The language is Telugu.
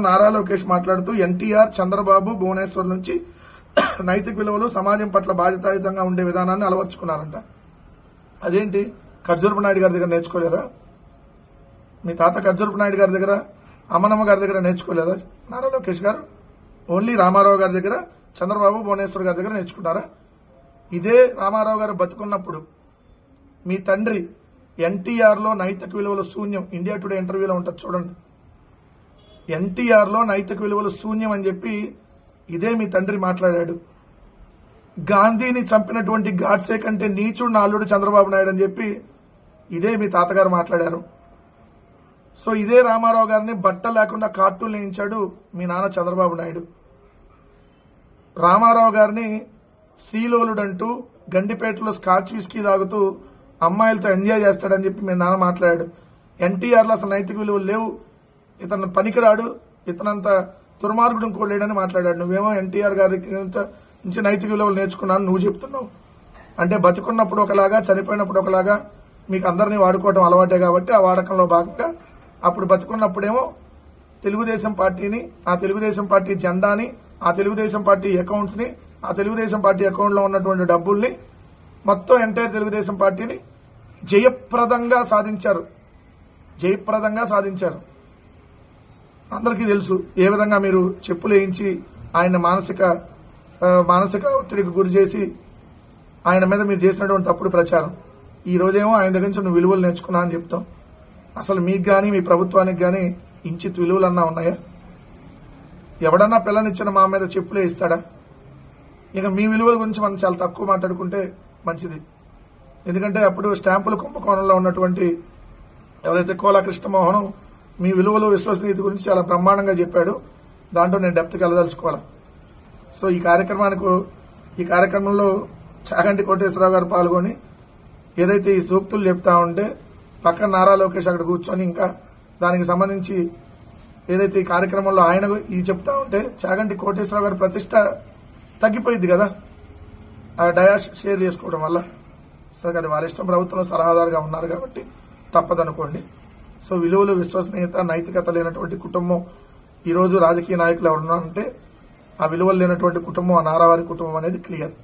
నారా లోకేష్ మాట్లాడుతూ ఎన్టీఆర్, చంద్రబాబు, భువనేశ్వర్ నుంచి నైతిక విలువలు, సమాజం పట్ల బాధ్యతాయుతంగా ఉండే విధానాన్ని అలవర్చుకున్నారంట. అదేంటి, ఖర్జూరపు నాయుడు గారి దగ్గర నేర్చుకోలేదా? మీ తాత ఖర్జూరపు నాయుడు గారి దగ్గర, అమ్మనమ్మ గారి దగ్గర నేర్చుకోలేదా నారా లోకేష్ గారు? ఓన్లీ రామారావు గారి దగ్గర, చంద్రబాబు, భువనేశ్వర్ గారి దగ్గర నేర్చుకున్నారా? ఇదే రామారావు గారు బతుకున్నప్పుడు మీ తండ్రి ఎన్టీఆర్ లో నైతిక విలువలు శూన్యం, ఇండియా టుడే ఇంటర్వ్యూలో ఉంటుంది చూడండి. ఎన్టీఆర్ లో నైతిక విలువలు శూన్యం అని చెప్పి ఇదే మీ తండ్రి మాట్లాడాడు. గాంధీని చంపినటువంటి గాడ్సే కంటే నీచుడు నా అల్లుడు చంద్రబాబు నాయుడు అని చెప్పి ఇదే మీ తాతగారు మాట్లాడారు. సో ఇదే రామారావు గారిని బట్ట లేకుండా కార్టూన్ వేయించాడు మీ నాన్న చంద్రబాబు నాయుడు. రామారావు గారిని శ్రీలోలుడంటూ గండిపేటలో స్కాచ్ విస్కీ తాగుతూ అమ్మాయిలతో ఎంజాయ్ చేస్తాడని చెప్పి మీ నాన్న మాట్లాడాడు. ఎన్టీఆర్ లో అసలు నైతిక విలువలు లేవు, ఇతను పనికిరాడు, ఇతనంత దుర్మార్గుడు ఇంకోలేడని మాట్లాడాడు. నువ్వేమో ఎన్టీఆర్ గారి నుంచి నైతిక విలువలు నేర్చుకున్నాను నువ్వు చెప్తున్నావు. అంటే బతుకున్నప్పుడు ఒకలాగా, చనిపోయినప్పుడు ఒకలాగా మీకు అందరినీ వాడుకోవడం అలవాటే కాబట్టి ఆ వాడకంలో భాగంగా అప్పుడు బతుకున్నప్పుడేమో తెలుగుదేశం పార్టీని, ఆ తెలుగుదేశం పార్టీ జెండాని, ఆ తెలుగుదేశం పార్టీ అకౌంట్స్ ని, ఆ తెలుగుదేశం పార్టీ అకౌంట్ లో ఉన్నటువంటి డబ్బుల్ని మొత్తం ఎంటైర్ తెలుగుదేశం పార్టీని జయప్రదంగా సాధించారు. అందరికీ తెలుసు ఏ విధంగా మీరు చెప్పులు వేయించి ఆయన మానసిక ఒత్తిడికి గురి చేసి ఆయన మీద మీరు చేసినటువంటి తప్పుడు ప్రచారం. ఈ రోజేమో ఆయన దగ్గర నుంచి నువ్వు విలువలు నేర్చుకున్నా అని చెప్తాం. అసలు మీకు గాని మీ ప్రభుత్వానికి గాని ఇంచిత్ విలువలన్నా ఉన్నాయా? ఎవడన్నా పిల్లనిచ్చిన మా మీద చెప్పులే ఇస్తాడా? ఇక మీ విలువల గురించి మనం చాలా తక్కువ మాట్లాడుకుంటే మంచిది. ఎందుకంటే అప్పుడు స్టాంపుల కుంభకోణంలో ఉన్నటువంటి ఎవరైతే కోలా కృష్ణమోహన్ మీ విలువలు, విశ్వసనీయత గురించి చాలా బ్రహ్మాండంగా చెప్పాడు. దాంట్లో నేను డెప్త్కి వెళ్ళదలుచుకోవాలి. సో ఈ కార్యక్రమంలో చాగంటి కోటేశ్వరరావు గారు పాల్గొని ఏదైతే ఈ సూక్తులు చెప్తా ఉంటే పక్కన నారా లోకేష్ అక్కడ కూర్చొని ఇంకా దానికి సంబంధించి ఏదైతే ఈ కార్యక్రమంలో ఆయన ఇది చెప్తా ఉంటే చాగంటి కోటేశ్వరరావు గారి ప్రతిష్ట తగ్గిపోయింది కదా ఆ డయాస్ షేర్ చేసుకోవడం వల్ల. సో అది వారి ఇష్టం, ప్రభుత్వంలో సలహాదారుగా ఉన్నారు కాబట్టి తప్పదనుకోండి. సో విలువలు, విశ్వసనీయత, నైతికత లేనటువంటి కుటుంబం ఈ రోజు రాజకీయ నాయకులు ఎవరున్నారంటే ఆ విలువలు లేనటువంటి కుటుంబం ఆ నారావారి కుటుంబం అనేది క్లియర్.